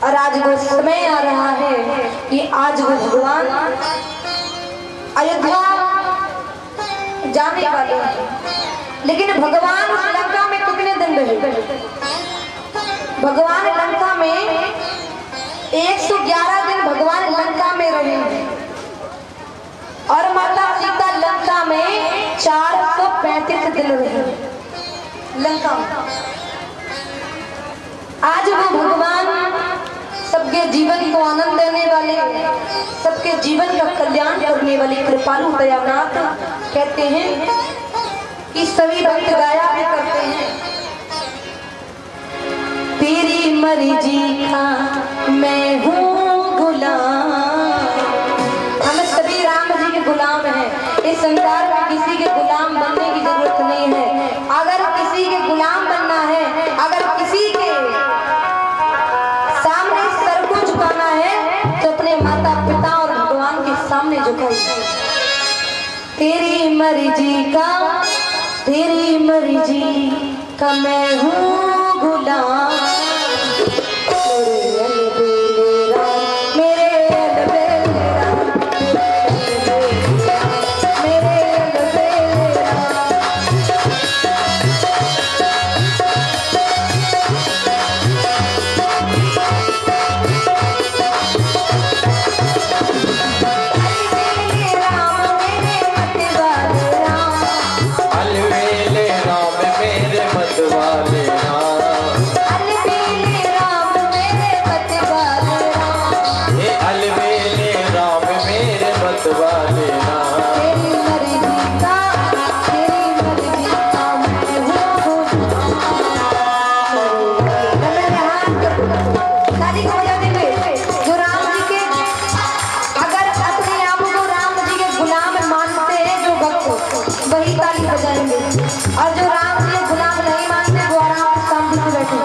और आज वो समय आ रहा है कि आज वो भगवान अयोध्या जाने वाले हैं। लेकिन भगवान उस लंका में कितने दिन रहे? भगवान लंका में 111 दिन भगवान लंका में रहे और माता सीता लंका में 435 दिन रहे लंका में। आज वो भगवान सबके जीवन को आनंद देने वाले, सबके जीवन का कल्याण करने वाले कृपालु दयानाथ कहते हैं कि सभी भक्त गाया भी करते हैं, तेरी मर्जी का मैं हूँ गुलाम। हम सभी राम जी के गुलाम हैं। इस संसार में किसी के गुलाम बनने की जरूरत नहीं है। अगर किसी के गुलाम बनना है, अगर किसी के सामने सर को झुकाना है तो अपने माता पिता और भगवान के सामने झुकाइए। तेरी मर्जी का मैं हूँ गुलाम। और जो राम जी गुलाम नहीं मानते वो आराम से शांति से बैठे।